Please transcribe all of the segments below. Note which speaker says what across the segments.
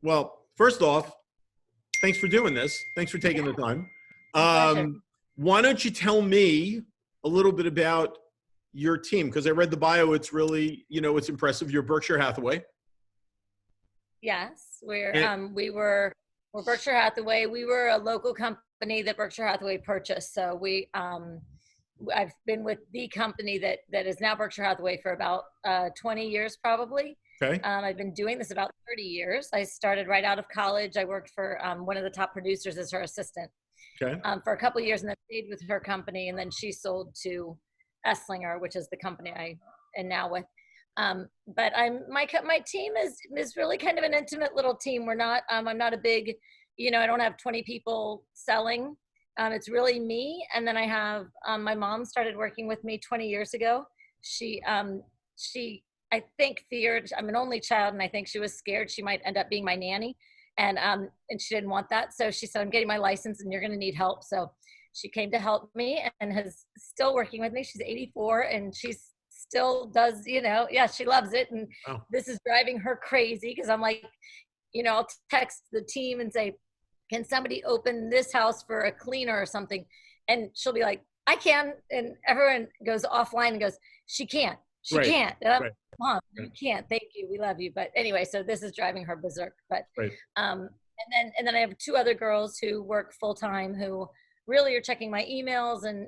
Speaker 1: Well, first off, thanks for doing this. Thanks for taking the time.
Speaker 2: Pleasure.
Speaker 1: Why don't you tell me a little bit about your team? Because I read the bio. It's really, it's impressive. You're Berkshire Hathaway.
Speaker 2: Yes,
Speaker 1: And,
Speaker 2: we're Berkshire Hathaway. We were a local company that Berkshire Hathaway purchased. So I've been with the company that is now Berkshire Hathaway for about 20 years probably.
Speaker 1: okay.
Speaker 2: I've been doing this about 30 years. I started right out of college. I worked for one of the top producers as her assistant
Speaker 1: Okay.
Speaker 2: for a couple of years, and then stayed with her company. And then she sold to Esslinger, which is the company I am now with. But my team is really kind of an intimate little team. We're not I'm not a big, I don't have 20 people selling. It's really me, and then I have my mom started working with me 20 years ago. She I think feared, I'm an only child, and I think she was scared she might end up being my nanny, and she didn't want that. So she said, I'm getting my license, and you're going to need help. So she came to help me and has still working with me. She's 84, and she's still does, yeah, she loves it. And
Speaker 1: Wow.
Speaker 2: this is driving her crazy because I'm like, I'll text the team and say, can somebody open this house for a cleaner or something? And she'll be like, I can. And everyone goes offline and goes, she can't. She
Speaker 1: Right.
Speaker 2: can't. And I'm,
Speaker 1: Right.
Speaker 2: Mom, you can't. Thank you. We love you. But anyway, so this is driving her berserk. But
Speaker 1: Right.
Speaker 2: and then I have two other girls who work full time who really are checking my emails and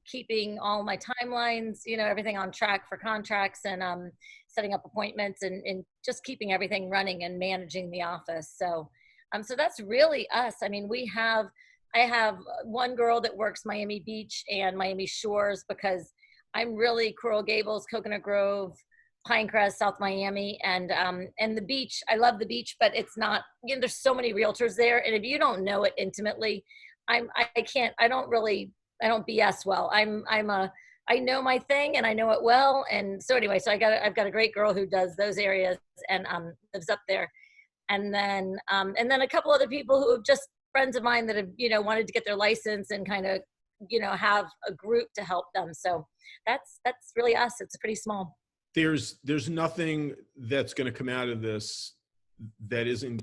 Speaker 2: keeping all my timelines, everything on track for contracts, and setting up appointments, and just keeping everything running and managing the office. So that's really us. I mean, I have one girl that works Miami Beach and Miami Shores because I'm really Coral Gables, Coconut Grove, Pinecrest, South Miami, and the beach. I love the beach, but it's not, there's so many realtors there. And if you don't know it intimately, I don't BS well. I know my thing and I know it well. And so anyway, so I've got a great girl who does those areas and lives up there. And then a couple other people who have just friends of mine that have, wanted to get their license and kind of, have a group to help them. So that's really us. It's pretty small.
Speaker 1: There's nothing that's going to come out of this that isn't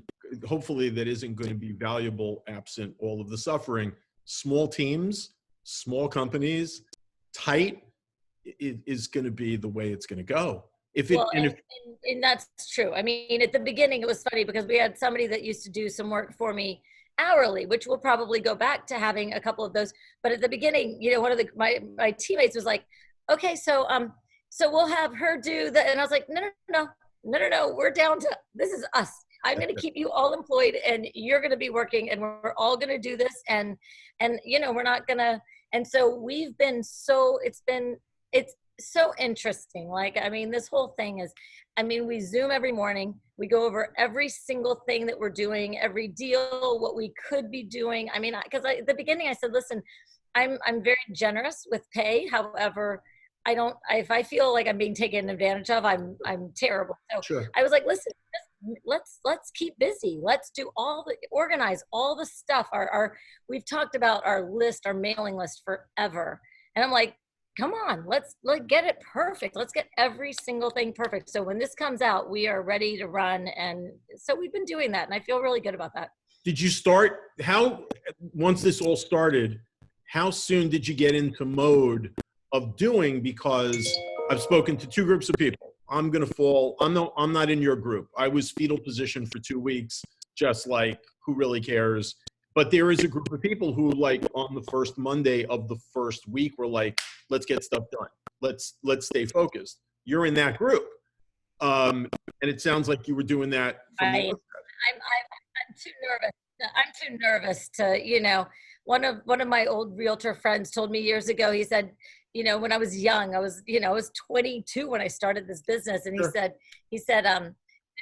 Speaker 1: going to be valuable absent all of the suffering. Small teams, small companies, tight is going to be the way it's going to go.
Speaker 2: And that's true. I mean, at the beginning, it was funny because we had somebody that used to do some work for me hourly, which we'll probably go back to having a couple of those. But at the beginning, one of my teammates was like, okay, so we'll have her do that. And I was like, no, we're down to, this is us. I'm going to keep you all employed and you're going to be working and we're all going to do this. And we're not going to, and so we've been it's so interesting. Like, I mean, this whole thing is, we Zoom every morning. We go over every single thing that we're doing, every deal, what we could be doing. I mean, because at the beginning I said, listen, I'm very generous with pay. However, if I feel like I'm being taken advantage of, I'm terrible. So
Speaker 1: Sure.
Speaker 2: I was like, listen, let's keep busy. Let's organize all the stuff. We've talked about our list, our mailing list forever. And I'm like, come on, let's get it perfect. Let's get every single thing perfect. So when this comes out, we are ready to run. And so we've been doing that. And I feel really good about that.
Speaker 1: Did you start, once this all started, how soon did you get into mode of doing? Because I've spoken to two groups of people. I'm going to fall, I'm not in your group. I was fetal position for 2 weeks, just like, who really cares? But there is a group of people who, like, on the first Monday of the first week were like, let's get stuff done. Let's stay focused. You're in that group. And it sounds like you were doing that.
Speaker 2: I'm too nervous. I'm too nervous to, one of my old realtor friends told me years ago, he said, when I was young, I was 22 when I started this business. And he said,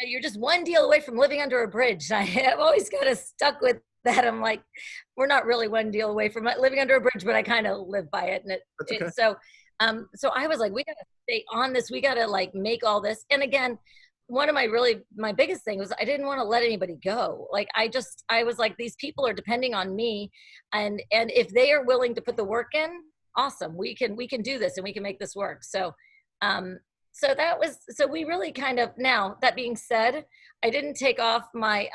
Speaker 2: you're just one deal away from living under a bridge. I've always kind of stuck with that. I'm like, we're not really one deal away from living under a bridge, but I kind of live by it. And so I was like, we got to stay on this. We got to like make all this. And again, one of my biggest thing was I didn't want to let anybody go. Like, I was like, these people are depending on me. And if they are willing to put the work in, awesome. We can do this and we can make this work. So So so we really kind of, now that being said, I didn't take off my,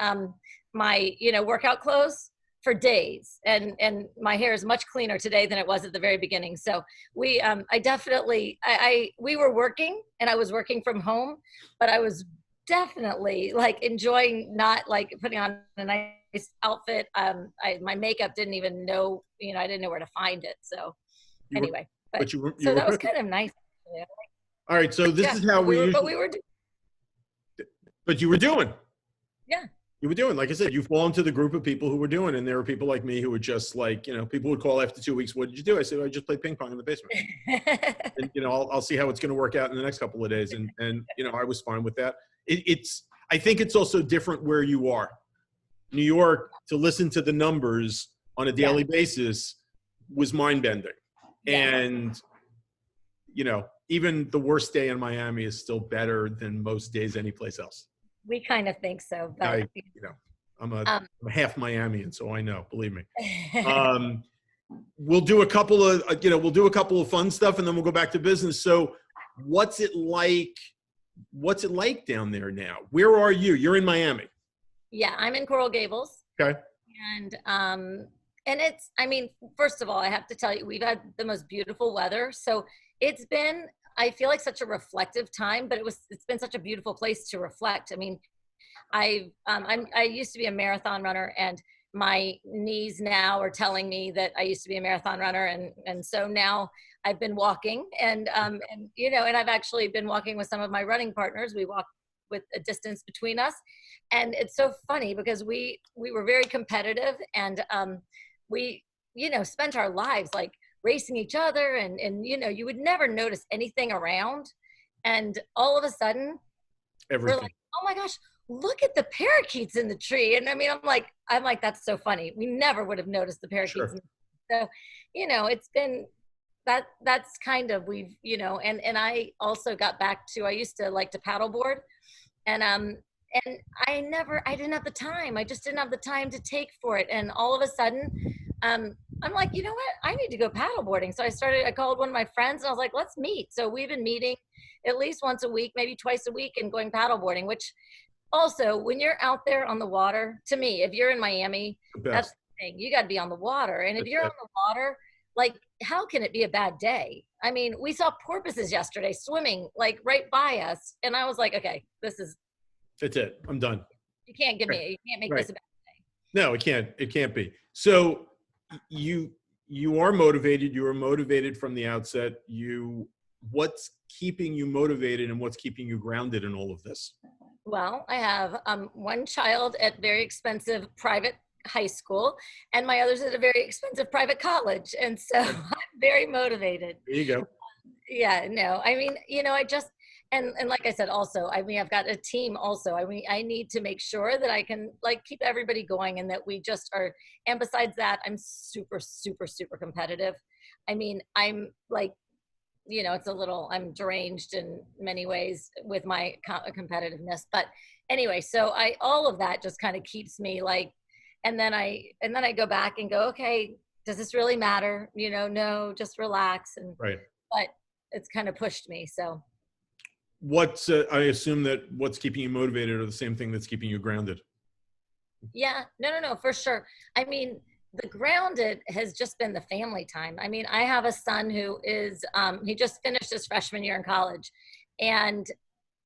Speaker 2: workout clothes for days, and my hair is much cleaner today than it was at the very beginning. So we were working, and I was working from home, but I was definitely like enjoying not like putting on a nice outfit. My makeup didn't even know, I didn't know where to find it. So anyway,
Speaker 1: but you
Speaker 2: so
Speaker 1: were
Speaker 2: that was
Speaker 1: cooking.
Speaker 2: kind of nice. Yeah.
Speaker 1: All right, so this
Speaker 2: Yeah,
Speaker 1: is how we usually. But you were doing.
Speaker 2: Yeah.
Speaker 1: You were doing, like I said, you fall into the group of people who were doing, and there were people like me who were just like, people would call after 2 weeks. What did you do? I said, I just played ping pong in the basement. And I'll see how it's going to work out in the next couple of days. And I was fine with that. I think it's also different where you are. New York, to listen to the numbers on a daily basis was mind bending.
Speaker 2: Yeah.
Speaker 1: And, even the worst day in Miami is still better than most days anyplace else.
Speaker 2: We kind of think so, but
Speaker 1: I'm a half Miamian, so I know, believe me. We'll do a couple of fun stuff, and then we'll go back to business. So what's it like down there now? Where are you? You're in Miami.
Speaker 2: Yeah, I'm in Coral Gables.
Speaker 1: Okay.
Speaker 2: And it's, first of all, I have to tell you, we've had the most beautiful weather. So it's been, I feel like, such a reflective time, but it's been such a beautiful place to reflect. I used to be a marathon runner, and my knees now are telling me that I used to be a marathon runner. And so now I've been walking, and I've actually been walking with some of my running partners. We walk with a distance between us. And it's so funny because we were very competitive, and we, spent our lives like racing each other, and you would never notice anything around. And all of a sudden,
Speaker 1: everything.
Speaker 2: we're like, oh my gosh, look at the parakeets in the tree. And I'm like, that's so funny. We never would have noticed the parakeets.
Speaker 1: Sure.
Speaker 2: So, it's been, that's kind of, we've, and I also got back to, I used to like to paddleboard, and I didn't have the time. I just didn't have the time to take for it. And all of a sudden, I'm like, you know what? I need to go paddleboarding. So I called one of my friends, and I was like, let's meet. So we've been meeting at least once a week, maybe twice a week, and going paddleboarding, which also, when you're out there on the water, to me, if you're in Miami, that's the thing. You got to be on the water. And if you're on the water, like, how can it be a bad day? We saw porpoises yesterday swimming like right by us. And I was like, okay, that's
Speaker 1: it. I'm done.
Speaker 2: You can't make this a bad day.
Speaker 1: No, it can't. It can't be. So you are motivated. You are motivated from the outset. What's keeping you motivated, and what's keeping you grounded in all of this?
Speaker 2: Well, I have one child at very expensive private high school, and my other's at a very expensive private college. And so I'm very motivated.
Speaker 1: There you go.
Speaker 2: Yeah, no, I just, and like I said, also, I've got a team also. I need to make sure that I can like keep everybody going, and that we just are, and besides that, I'm super, super, super competitive. I'm like, it's a little, I'm deranged in many ways with my competitiveness, but anyway, so all of that just kind of keeps me like, and then I go back and go, okay, does this really matter? No, just relax. And
Speaker 1: right.
Speaker 2: But it's kind of pushed me. So
Speaker 1: I assume that what's keeping you motivated are the same thing that's keeping you grounded.
Speaker 2: Yeah, no, for sure. The grounded has just been the family time. I have a son who is, he just finished his freshman year in college. And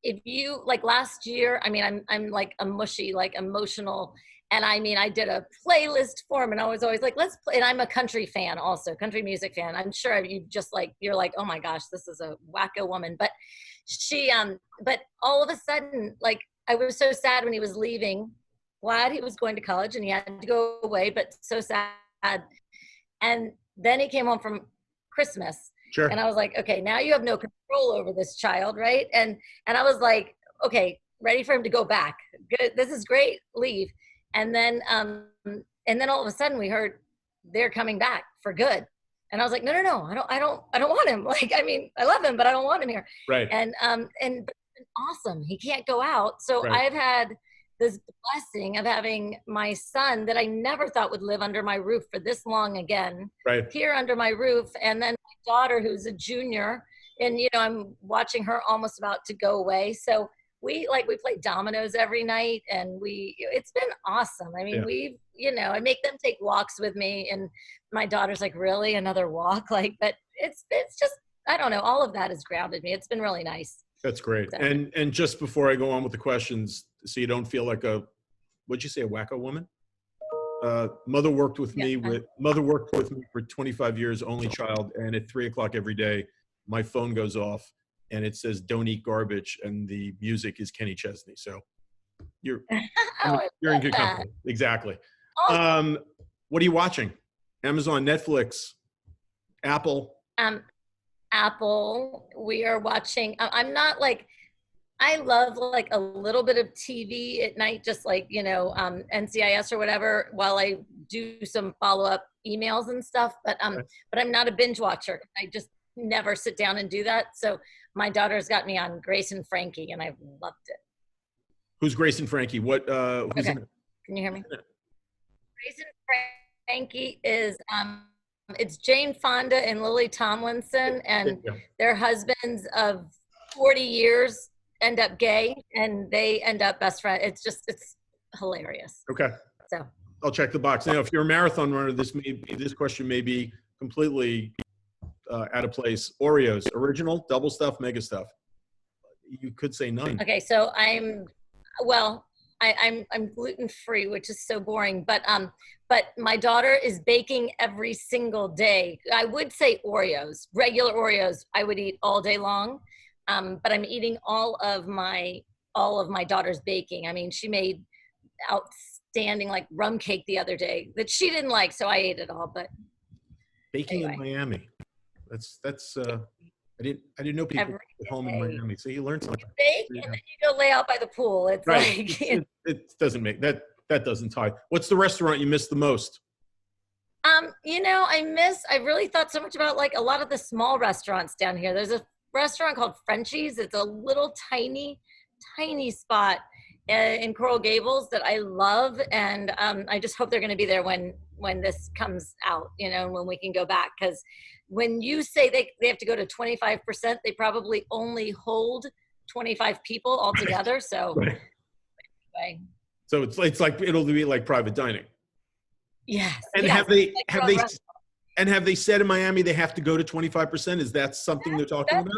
Speaker 2: if you, like last year, I'm like a mushy, like emotional. And I did a playlist for him, and I was always like, let's play. And I'm a country fan also, country music fan. I'm sure you just like, you're like, oh my gosh, this is a wacko woman. But but all of a sudden, like, I was so sad when he was leaving. Glad he was going to college and he had to go away, but so sad. And then he came home from Christmas.
Speaker 1: Sure.
Speaker 2: And I was like, okay, now you have no control over this child, right? And I was like, okay, ready for him to go back. Good, this is great, leave. And then all of a sudden we heard they're coming back for good. And I was like, no, I don't want him. Like, I love him, but I don't want him here.
Speaker 1: Right.
Speaker 2: And awesome, he can't go out. So
Speaker 1: right.
Speaker 2: I've had this blessing of having my son that I never thought would live under my roof for this long again,
Speaker 1: right.
Speaker 2: here under my roof. And then my daughter, who's a junior and I'm watching her almost about to go away. So we play dominoes every night, and it's been awesome. I mean,
Speaker 1: Yeah.
Speaker 2: I make them take walks with me, and my daughter's like, really, another walk? But it's just, I don't know, all of that has grounded me. It's been really nice.
Speaker 1: That's great.
Speaker 2: So.
Speaker 1: And just before I go on with the questions, so you don't feel like what'd you say, a wacko woman? Mother worked with me for 25 years, only child, and at 3:00 every day, my phone goes off and it says, "Don't eat garbage," and the music is Kenny Chesney. So you're in good company. Exactly.
Speaker 2: Oh.
Speaker 1: What are you watching? Amazon, Netflix, Apple?
Speaker 2: Apple. We are watching. I'm not like, I love like a little bit of TV at night, just like, NCIS or whatever, while I do some follow-up emails and stuff. But I'm not a binge watcher. I just never sit down and do that. So my daughter's got me on Grace and Frankie, and I've loved it.
Speaker 1: Who's Grace and Frankie? Who's
Speaker 2: okay. Can you hear me? Grace and Frankie is it's Jane Fonda and Lily Tomlinson, and their husbands of 40 years end up gay, and they end up best friends. It's hilarious.
Speaker 1: Okay.
Speaker 2: So
Speaker 1: I'll check the box. Now, if you're a marathon runner, this question may be completely out of place. Oreos, original, double stuff, mega stuff. You could say none.
Speaker 2: Okay, so I'm gluten-free, which is so boring, but my daughter is baking every single day. I would say Oreos, regular Oreos, I would eat all day long. But I'm eating all of my daughter's baking. I mean, she made outstanding like rum cake the other day that she didn't like, so I ate it all. But
Speaker 1: baking in Miami, that's I didn't know people at home in Miami. So you learn something.
Speaker 2: Bake and then you go lay out by the pool. It's
Speaker 1: right.
Speaker 2: Like
Speaker 1: it doesn't make that doesn't tie. What's the restaurant you miss the most?
Speaker 2: I really thought so much about like a lot of the small restaurants down here. There's a restaurant called Frenchie's. It's a little tiny spot in Coral Gables that I love, and I just hope they're going to be there when this comes out, when we can go back, because when you say they have to go to 25%, they probably only hold 25 people altogether. So anyway.
Speaker 1: So it's like it'll be like private dining.
Speaker 2: Yes.
Speaker 1: And
Speaker 2: yes,
Speaker 1: have they said in Miami they have to go to 25%? Is that something they're talking about?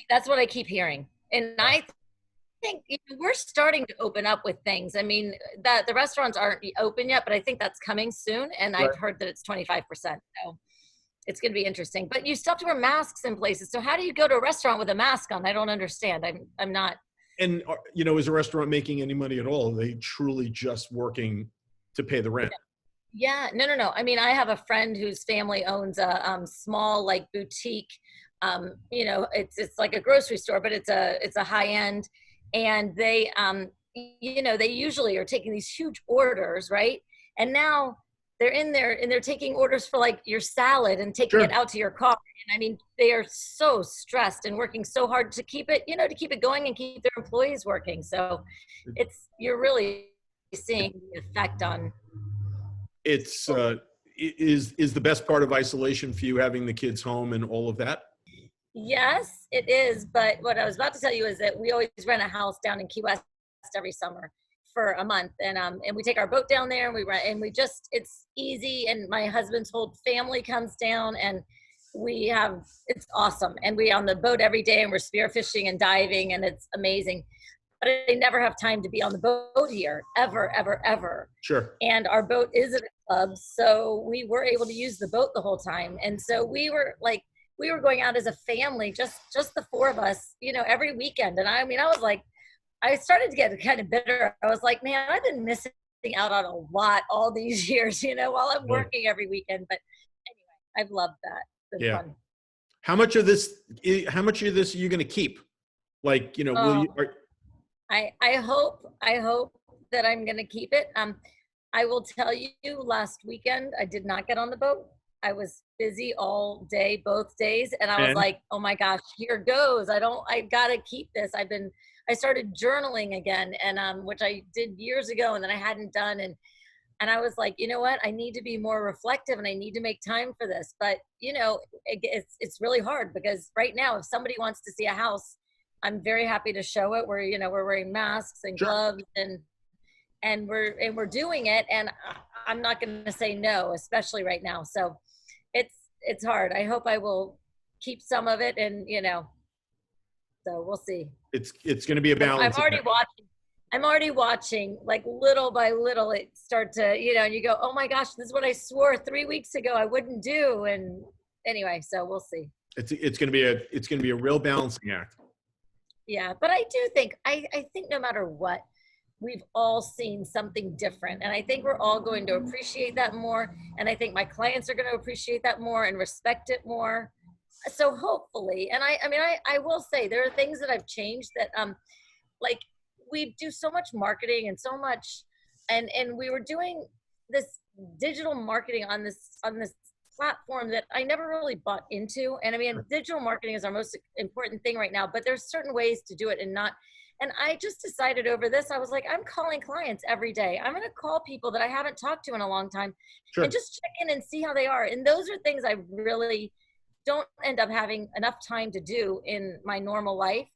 Speaker 2: That's what I keep hearing. And I think we're starting to open up with things. I mean, the restaurants aren't open yet, but I think that's coming soon. And I've heard that it's 25%. So it's going to be interesting. But you still have to wear masks in places. So how do you go to a restaurant with a mask on? I don't understand. I'm not.
Speaker 1: And, is a restaurant making any money at all? Are they truly just working to pay the rent?
Speaker 2: Yeah, no. I mean, I have a friend whose family owns a small like boutique. It's like a grocery store, but it's a high end, and they they usually are taking these huge orders, right? And now they're in there and they're taking orders for like your salad and taking it out to your car. And I mean, they are so stressed and working so hard to keep it going and keep their employees working. So you're really seeing the effect on.
Speaker 1: It's is the best part of isolation for you having the kids home and all of that?
Speaker 2: Yes, it is. But what I was about to tell you is that we always rent a house down in Key West every summer for a month, and we take our boat down there and we rent, and it's easy. And my husband's whole family comes down, and it's awesome. And we on the boat every day, and we're spearfishing and diving, and it's amazing. But I never have time to be on the boat here, ever, ever, ever.
Speaker 1: Sure.
Speaker 2: And our boat is at a club, so we were able to use the boat the whole time. And so we were going out as a family, just the four of us, every weekend. And I was like, I started to get kind of bitter. I was like, man, I've been missing out on a lot all these years, while I'm working every weekend. But anyway, I've loved that. It's been fun.
Speaker 1: How much of this are you going to keep? Like, will you?
Speaker 2: I hope that I'm going to keep it. I will tell you, last weekend, I did not get on the boat. I was busy all day, both days. And I was like, oh my gosh, here goes. I got to keep this. I started journaling again, and which I did years ago, and then I hadn't done. And And I was like, you know what? I need to be more reflective and I need to make time for this. But, it's really hard because right now, if somebody wants to see a house, I'm very happy to show it. We're wearing masks and
Speaker 1: Sure.
Speaker 2: gloves and we're doing it. And I'm not going to say no, especially right now. So it's hard. I hope I will keep some of it and, so we'll see.
Speaker 1: It's going to be a balance.
Speaker 2: I'm already watching, like little by little, it start to, and you go, oh my gosh, this is what I swore 3 weeks ago I wouldn't do. And anyway, so we'll see.
Speaker 1: It's going to be a real balancing act.
Speaker 2: Yeah. But I do think, I think no matter what, we've all seen something different. And I think we're all going to appreciate that more. And I think my clients are going to appreciate that more and respect it more. So hopefully, and I will say there are things that I've changed that, like, we do so much marketing and so much, and we were doing this digital marketing on this platform that I never really bought into. And digital marketing is our most important thing right now, but there's certain ways to do it and I just decided over this, I was like, I'm calling clients every day. I'm going to call people that I haven't talked to in a long time and just check in and see how they are. And those are things I really don't end up having enough time to do in my normal life.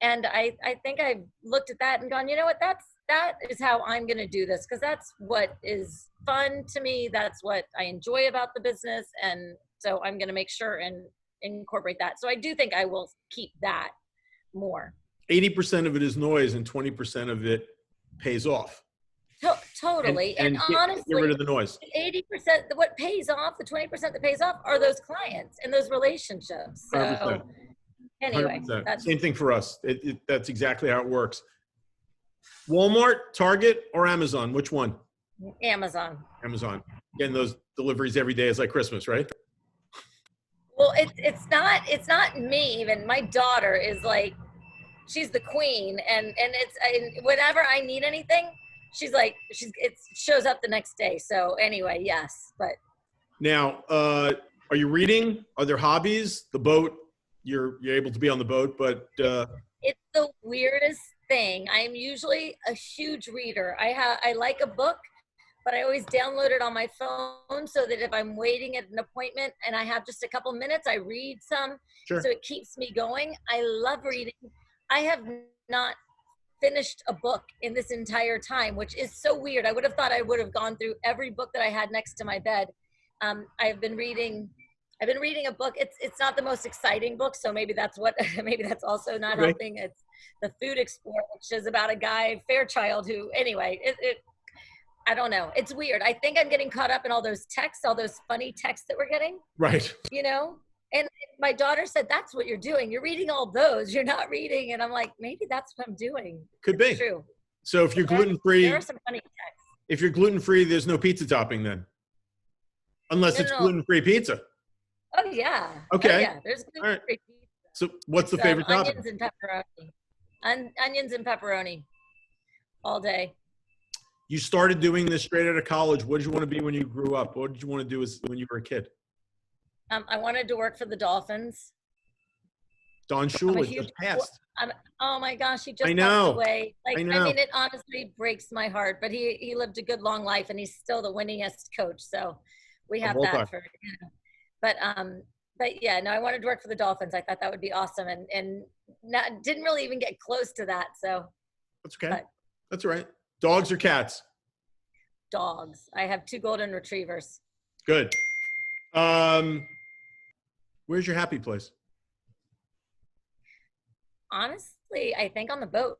Speaker 2: And I think I've looked at that and gone, you know what, that is how I'm going to do this, because that's what is fun to me. That's what I enjoy about the business. And so I'm going to make sure and incorporate that. So I do think I will keep that more.
Speaker 1: 80% of it is noise and 20% of it pays off.
Speaker 2: Totally. And honestly,
Speaker 1: get rid of the noise.
Speaker 2: 80%, what pays off, the 20% that pays off are those clients and those relationships. So
Speaker 1: 100%.
Speaker 2: anyway,
Speaker 1: 100%. Same thing for us. That's exactly how it works. Walmart, Target, or Amazon? Which one?
Speaker 2: Amazon.
Speaker 1: Getting those deliveries every day is like Christmas, right?
Speaker 2: Well, it's not me even. My daughter is like, she's the queen, and whenever I need anything, it shows up the next day. So anyway, yes, but. Now,
Speaker 1: are you reading? Are there hobbies? The boat, you're able to be on the boat, but.
Speaker 2: It's the weirdest thing. I am usually a huge reader. I like a book, but I always download it on my phone so that if I'm waiting at an appointment and I have just a couple minutes, I read some.
Speaker 1: Sure.
Speaker 2: So it keeps me going. I love reading. I have not finished a book in this entire time, which is so weird. I would have thought I would have gone through every book that I had next to my bed. I've been reading a book. It's not the most exciting book, so maybe that's also not helping. It's The Food Explorer, which is about a guy, Fairchild, who, anyway, I don't know. It's weird. I think I'm getting caught up in all those texts, all those funny texts that we're getting.
Speaker 1: Right.
Speaker 2: And my daughter said, that's what you're doing. You're reading all those. You're not reading. And I'm like, maybe that's what I'm doing.
Speaker 1: Could be.
Speaker 2: True.
Speaker 1: So if you're gluten-free.
Speaker 2: There are some funny texts.
Speaker 1: If you're gluten-free, there's no pizza topping then. Unless it's gluten-free pizza.
Speaker 2: Oh, yeah.
Speaker 1: Okay.
Speaker 2: Oh, yeah. There's gluten-free pizza.
Speaker 1: So what's the favorite topping?
Speaker 2: Onions and pepperoni. Onions and pepperoni. All day.
Speaker 1: You started doing this straight out of college. What did you want to be when you grew up? What did you want to do when you were a kid?
Speaker 2: I wanted to work for the Dolphins.
Speaker 1: Don Shula just passed.
Speaker 2: Oh my gosh, he just passed away. It honestly breaks my heart, but he lived a good long life and he's still the winningest coach. So we have that for, but yeah, no, I wanted to work for the Dolphins. I thought that would be awesome. And didn't really even get close to that. So
Speaker 1: that's okay. That's all right. Dogs or cats?
Speaker 2: Dogs. I have 2 golden retrievers.
Speaker 1: Good. Where's your happy place?
Speaker 2: Honestly, I think on the boat.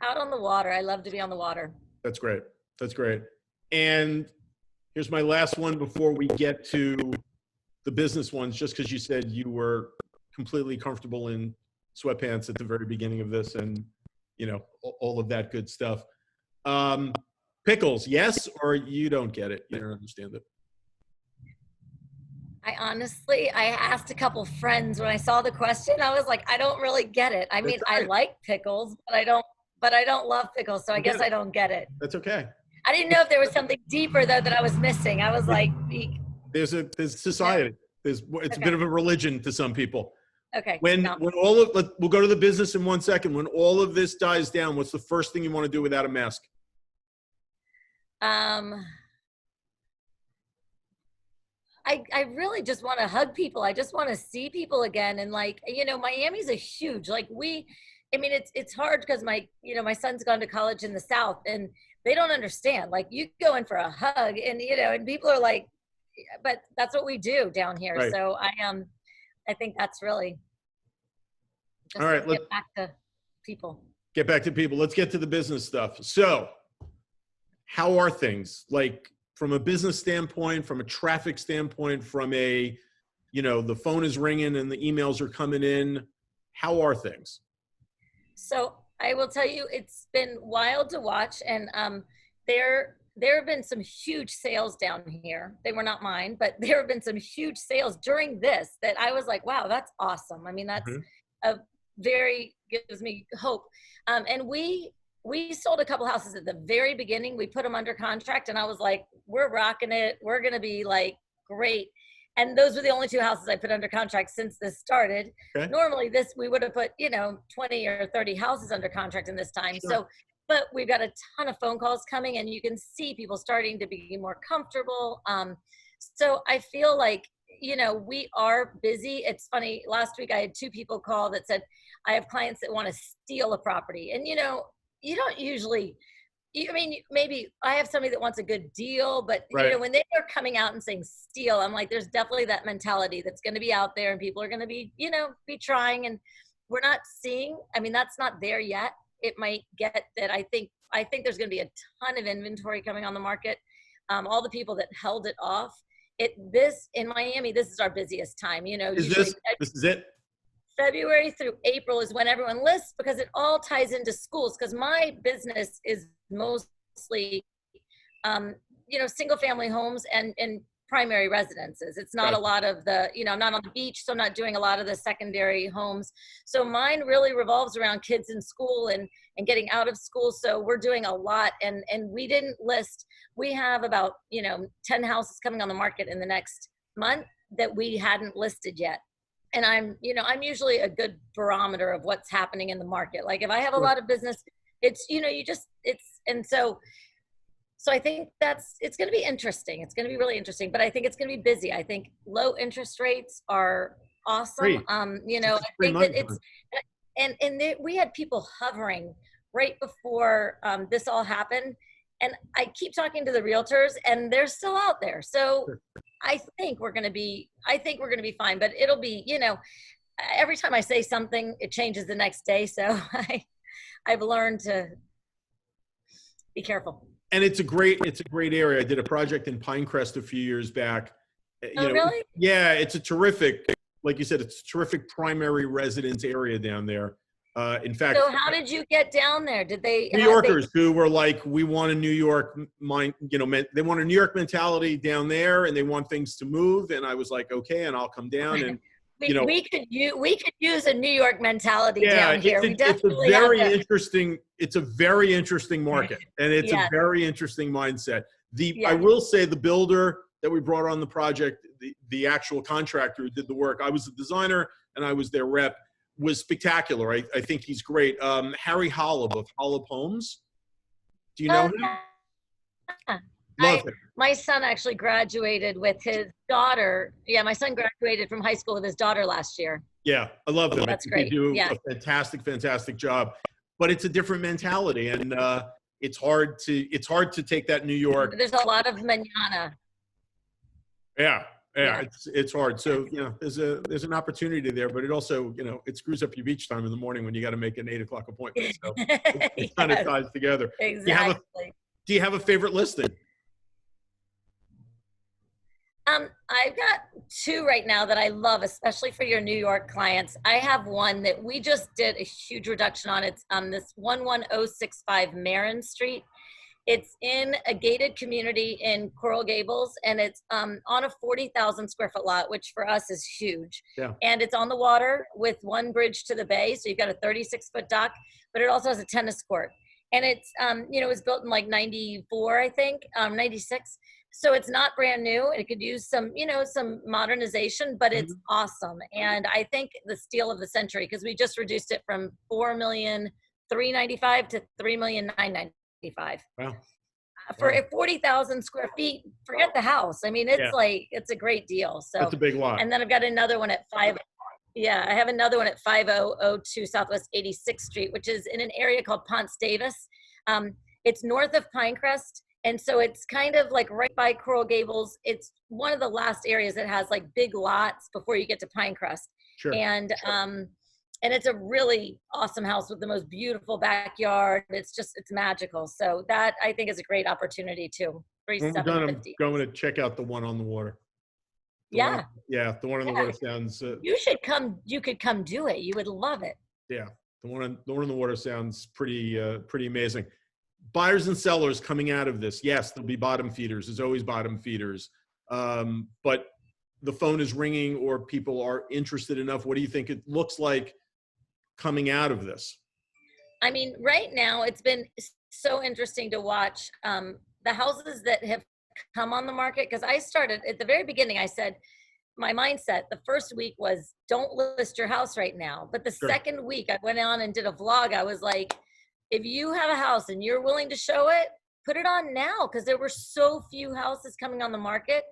Speaker 2: Out on the water. I love to be on the water.
Speaker 1: That's great. That's great. And here's my last one before we get to the business ones, just because you said you were completely comfortable in sweatpants at the very beginning of this and, all of that good stuff. Pickles, yes, or you don't get it? You don't understand it?
Speaker 2: I asked a couple friends when I saw the question. I was like, I don't really get it. I mean, I like pickles, but I don't love pickles. So I guess I don't get it.
Speaker 1: That's okay.
Speaker 2: I didn't know if there was something deeper though that I was missing. I was like,
Speaker 1: there's society. It's a bit of a religion to some people.
Speaker 2: Okay.
Speaker 1: We'll go to the business in 1 second. When all of this dies down, what's the first thing you want to do without a mask?
Speaker 2: Um, I really just want to hug people. I just want to see people again. And like, you know, Miami's a huge, like I mean, it's hard because my son's gone to college in the South and they don't understand. Like you go in for a hug and, you know, and people are like, but that's what we do down here.
Speaker 1: Right.
Speaker 2: So I think that's really just
Speaker 1: All right.
Speaker 2: get back to people.
Speaker 1: Get back to people. Let's get to the business stuff. So how are things like from a business standpoint, from a traffic standpoint, from a, you know, the phone is ringing and the emails are coming in. How are things?
Speaker 2: So I will tell you, it's been wild to watch. And there have been some huge sales down here. They were not mine, but there have been some huge sales during this that I was like, wow, that's awesome. I mean, that's a very, gives me hope. And we sold a couple houses at the very beginning. We put them under contract and I was like, we're rocking it. We're going to be like, great. And those were the only two houses I put under contract since this started.
Speaker 1: Okay.
Speaker 2: Normally we would have put, you know, 20 or 30 houses under contract in this time.
Speaker 1: Sure.
Speaker 2: So, but we've got a ton of phone calls coming and you can see people starting to be more comfortable. So I feel like, you know, we are busy. It's funny. Last week I had 2 people call that said, I have clients that want to steal a property. And, you know, you don't usually, I mean, maybe I have somebody that wants a good deal, but
Speaker 1: Right.
Speaker 2: you know, when they are coming out and saying steal, I'm like, there's definitely that mentality that's going to be out there and people are going to be, you know, be trying, and we're not seeing, I mean, that's not there yet. It might get that. I think there's going to be a ton of inventory coming on the market. All the people that held it off, in Miami, this is our busiest time, you know.
Speaker 1: This is it?
Speaker 2: February through April is when everyone lists because it all ties into schools. Because my business is mostly, you know, single family homes and primary residences. It's not a lot of the, you know, I'm not on the beach, so I'm not doing a lot of the secondary homes. So mine really revolves around kids in school and getting out of school. So we're doing a lot, and we didn't list. We have about, you know, 10 houses coming on the market in the next month that we hadn't listed yet. And I'm usually a good barometer of what's happening in the market. Like if I have a lot of business, it's, you know, and so I think it's going to be interesting. It's going to be really interesting, but I think it's going to be busy. I think low interest rates are awesome.
Speaker 1: Great.
Speaker 2: You know, I think that we had people hovering right before this all happened. And I keep talking to the realtors and they're still out there. So I think we're going to be fine, but it'll be, you know, every time I say something, it changes the next day. So I've learned to be careful.
Speaker 1: And it's a great area. I did a project in Pinecrest a few years back.
Speaker 2: Really?
Speaker 1: Yeah, it's a terrific, like you said, it's a terrific primary residence area down there. In fact,
Speaker 2: so how did you get down there? Did they
Speaker 1: New Yorkers who were like, we want a New York mind, you know, they want a New York mentality down there, and they want things to move. And I was like, okay, and I'll come down. And
Speaker 2: we could use a New York mentality down here.
Speaker 1: It's a very interesting market, and it's a very interesting mindset. I will say the builder that we brought on the project, the actual contractor who did the work, I was the designer and I was their rep, was spectacular. I think he's great. Harry Holub of Holub Homes. Do you know him? Love him.
Speaker 2: My son actually graduated with his daughter. Yeah, my son graduated from high school with his daughter last year.
Speaker 1: Yeah, I love them.
Speaker 2: That's great.
Speaker 1: They do a fantastic job. But it's a different mentality, and it's hard to take that New York.
Speaker 2: There's a lot of mañana.
Speaker 1: Yeah, it's hard. So, you know, there's an opportunity there, but it also, you know, it screws up your beach time in the morning when you got to make an 8 o'clock appointment. So it kind of ties together.
Speaker 2: Exactly.
Speaker 1: Do you have a favorite listing?
Speaker 2: I've got 2 right now that I love, especially for your New York clients. I have one that we just did a huge reduction on. It's this 11065 Marin Street. It's in a gated community in Coral Gables, and it's on a 40,000 square foot lot, which for us is huge.
Speaker 1: Yeah.
Speaker 2: And it's on the water with one bridge to the bay. So you've got a 36-foot dock, but it also has a tennis court. And it's, you know, it was built in like 94, I think, 96. So it's not brand new. It could use some, you know, some modernization, but it's awesome. And I think the steal of the century, because we just reduced it from $4,395,000 to $3,995,000.
Speaker 1: Wow.
Speaker 2: for
Speaker 1: Wow.
Speaker 2: 40,000 square feet, forget the house. I mean,
Speaker 1: Yeah,
Speaker 2: it's like, it's a great deal.
Speaker 1: that's
Speaker 2: So,
Speaker 1: a big lot.
Speaker 2: and then I've got another one at yeah, I have another one at 5002 Southwest 86th Street, which is in an area called Ponce Davis. It's north of Pinecrest. And so it's kind of like right by Coral Gables. It's one of the last areas that has like big lots before you get to Pinecrest.
Speaker 1: Sure.
Speaker 2: And it's a really awesome house with the most beautiful backyard. It's magical. So that I think is a great opportunity too.
Speaker 1: When we're done, I'm
Speaker 2: 3750.
Speaker 1: going to check out the one on the water. The one,
Speaker 2: Yeah.
Speaker 1: yeah, the one on the
Speaker 2: Yeah.
Speaker 1: water sounds,
Speaker 2: You should come. You could come do it. You would love it.
Speaker 1: yeah, the one on the water sounds pretty amazing. Buyers and sellers coming out of this. Yes, there'll be bottom feeders. There's always bottom feeders. But the phone is ringing or people are interested enough. What do you think it looks like coming out of this?
Speaker 2: I mean, right now it's been so interesting to watch the houses that have come on the market. Because I started at the very beginning, I said, my mindset the first week was don't list your house right now. But the
Speaker 1: Sure.
Speaker 2: second week I went on and did a vlog. I was like, if you have a house and you're willing to show it, put it on now. Because there were so few houses coming on the market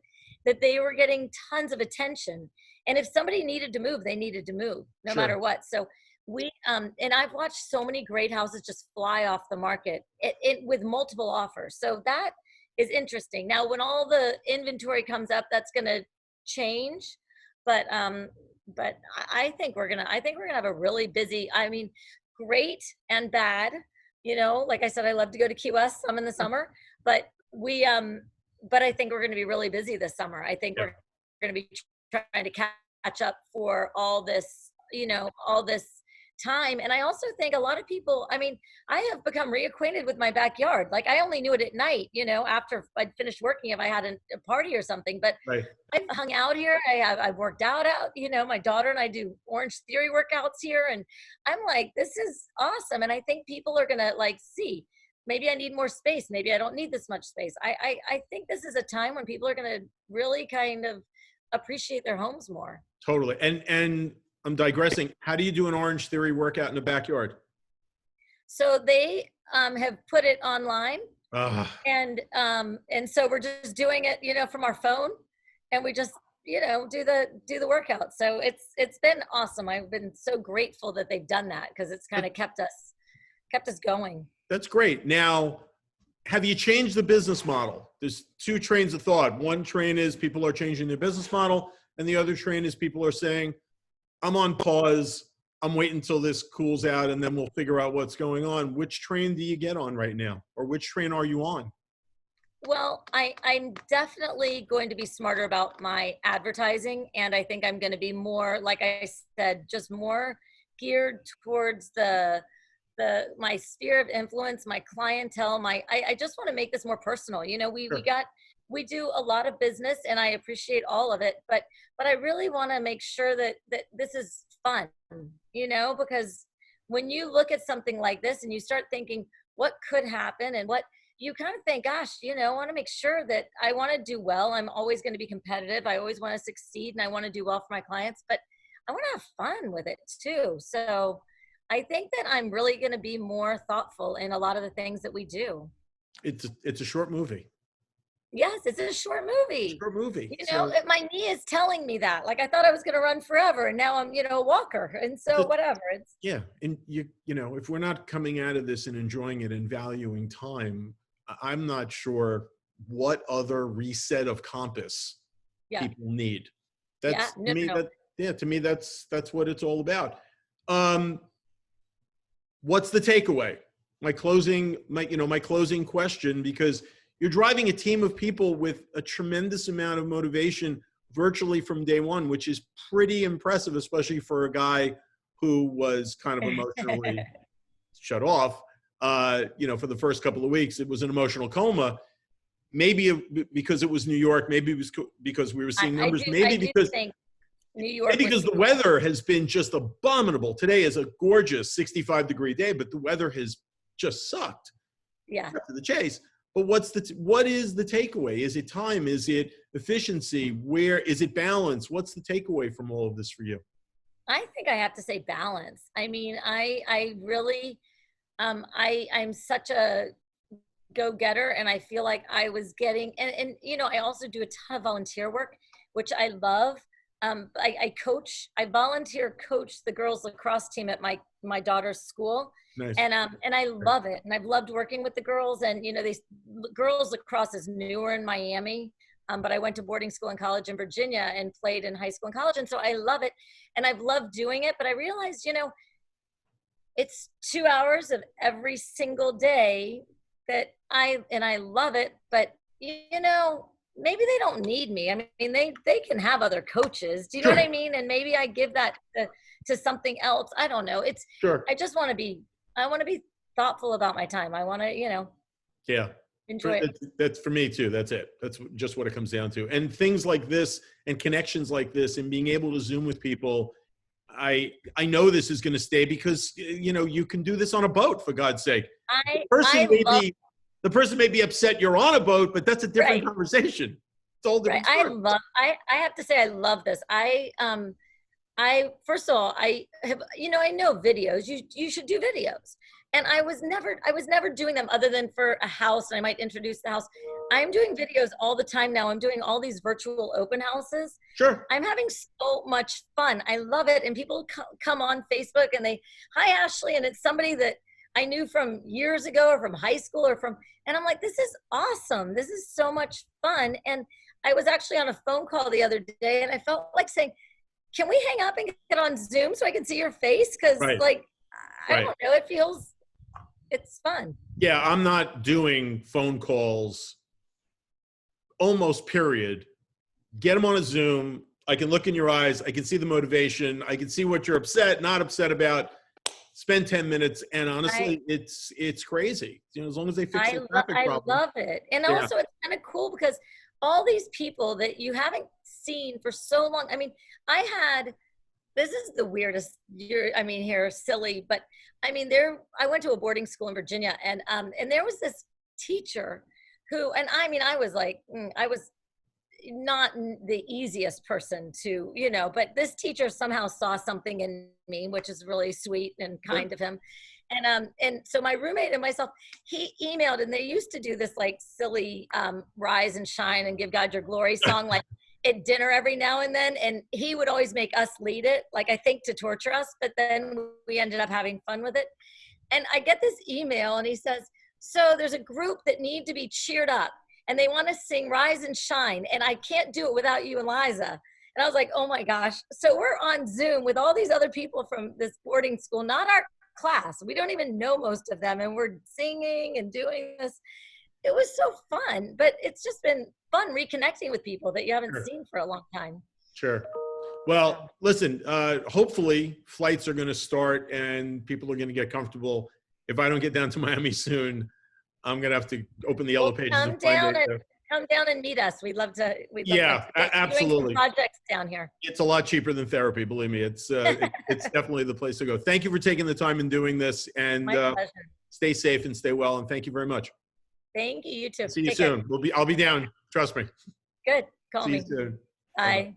Speaker 2: that they were getting tons of attention. And if somebody needed to move, they needed to move no
Speaker 1: Sure.
Speaker 2: matter what. So we and I've watched so many great houses just fly off the market with multiple offers. So that is interesting. Now, when all the inventory comes up, that's going to change. But I think we're gonna have a really busy. I mean, great and bad. You know, like I said, I love to go to Key West some in the summer, but but I think we're going to be really busy this summer. I think
Speaker 1: Yeah.
Speaker 2: we're going to be trying to catch up for all this, all this time. And I also think a lot of people, I mean, I have become reacquainted with my backyard. Like I only knew it at night, after I'd finished working, if I had a party or something, but
Speaker 1: Right.
Speaker 2: I've hung out here. I've worked out, my daughter and I do Orange Theory workouts here. And I'm like, this is awesome. And I think people are going to like, see, maybe I need more space. Maybe I don't need this much space. I think this is a time when people are going to really kind of appreciate their homes more.
Speaker 1: Totally. And I'm digressing. How do you do an Orange Theory workout in the backyard?
Speaker 2: So they have put it online,
Speaker 1: Ah,
Speaker 2: and so we're just doing it, from our phone, and we just do the workout. So it's been awesome. I've been so grateful that they've done that because it's kind of kept us going.
Speaker 1: that's great. Now, have you changed the business model? There's two trains of thought. One train is people are changing their business model, and the other train is people are saying, I'm on pause. I'm waiting until this cools out and then we'll figure out what's going on. Which train do you get on right now? Or which train are you on?
Speaker 2: Well, I'm definitely going to be smarter about my advertising. And I think I'm going to be more, like I said, just more geared towards my sphere of influence, my clientele, I just want to make this more personal.
Speaker 1: Sure.
Speaker 2: We do a lot of business and I appreciate all of it, but I really want to make sure that this is fun, because when you look at something like this and you start thinking what could happen and what you kind of think, gosh, I want to make sure that I want to do well. I'm always going to be competitive. I always want to succeed and I want to do well for my clients, but I want to have fun with it too. So I think that I'm really going to be more thoughtful in a lot of the things that we do.
Speaker 1: It's a short movie.
Speaker 2: Yes, it's a short movie.
Speaker 1: Short movie.
Speaker 2: My knee is telling me that. Like I thought I was going to run forever, and now I'm, a walker, and so whatever. It's
Speaker 1: Yeah, and if we're not coming out of this and enjoying it and valuing time, I'm not sure what other reset of compass
Speaker 2: yeah,
Speaker 1: people need.
Speaker 2: yeah.
Speaker 1: That's
Speaker 2: No,
Speaker 1: to me
Speaker 2: no.
Speaker 1: to me that's what it's all about. What's the takeaway? My closing question, because you're driving a team of people with a tremendous amount of motivation virtually from day one, which is pretty impressive, especially for a guy who was kind of emotionally shut off. For the first couple of weeks, it was an emotional coma. Maybe because it was New York, maybe it was because we were seeing numbers,
Speaker 2: I do think New York.
Speaker 1: Maybe because the weather has been just abominable. Today is a gorgeous 65-degree day, but the weather has just sucked.
Speaker 2: Yeah.
Speaker 1: To the chase. But what is the takeaway? Is it time? Is it efficiency? Where is it balance? What's the takeaway from all of this for you?
Speaker 2: I think I have to say balance. I mean, I really, I'm such a go-getter, and I feel like I was getting, and you know, I also do a ton of volunteer work, which I love. I volunteer coach the girls lacrosse team at my daughter's school.
Speaker 1: Nice.
Speaker 2: And I love it. And I've loved working with the girls, and, you know, these girls lacrosse is newer in Miami. But I went to boarding school and college in Virginia and played in high school and college. And so I love it. And I've loved doing it, but I realized, you know, it's 2 hours of every single day that I love it, but you know, maybe they don't need me. I mean, they can have other coaches. Do you know what I mean? And maybe I give that to something else. I don't know. I just want to be thoughtful about my time. I want to, you know, enjoy it.
Speaker 1: That's for me too. That's it. That's just what it comes down to. And things like this and connections like this and being able to Zoom with people, I know this is going to stay because, you know, you can do this on a boat, for God's sake. The person may be upset you're on a boat, but that's a different conversation. It's all different.
Speaker 2: I have to say, I love this. First of all, I know videos, you should do videos. And I was never doing them other than for a house, and I might introduce the house. I'm doing videos all the time now. I'm doing all these virtual open houses.
Speaker 1: Sure.
Speaker 2: I'm having so much fun. I love it. And people come on Facebook and hi, Ashley. And it's somebody that I knew from years ago or from high school and I'm like, this is awesome. This is so much fun. And I was actually on a phone call the other day, and I felt like saying, can we hang up and get on Zoom so I can see your face? Because I don't know, it's fun.
Speaker 1: Yeah, I'm not doing phone calls almost period. Get them on a Zoom. I can look in your eyes. I can see the motivation. I can see what you're not upset about. Spend 10 minutes, and honestly, it's crazy. You know, as long as they fix the traffic problem.
Speaker 2: I love it. And also it's kind of cool because all these people that you haven't seen for so long. I mean, this is the weirdest year. I mean, here, silly, but I mean, I went to a boarding school in Virginia, and there was this teacher who, and I mean, I was like, I was not the easiest person to, you know, but this teacher somehow saw something in me, which is really sweet and kind of him. And so my roommate and myself, he emailed, and they used to do this like silly rise and shine and give God your glory song, like at dinner every now and then. And he would always make us lead it, like I think to torture us, but then we ended up having fun with it. And I get this email, and he says, so there's a group that need to be cheered up, and they want to sing Rise and Shine, and I can't do it without you and Liza. And I was like, oh my gosh. So we're on Zoom with all these other people from this boarding school, not our class. We don't even know most of them, and we're singing and doing this. It was so fun, but it's just been fun reconnecting with people that you haven't seen for a long time.
Speaker 1: Sure. Well, listen, hopefully flights are going to start and people are going to get comfortable. If I don't get down to Miami soon, I'm going to have to open the Yellow Pages.
Speaker 2: Come down and meet us. We'd love to.
Speaker 1: Absolutely.
Speaker 2: Projects down here.
Speaker 1: It's a lot cheaper than therapy. Believe me, it's definitely the place to go. Thank you for taking the time and doing this, and stay safe and stay well. And thank you very much.
Speaker 2: Thank you. You too.
Speaker 1: See you soon. I'll be down. Trust me.
Speaker 2: Good. Call me.
Speaker 1: See you soon.
Speaker 2: Bye.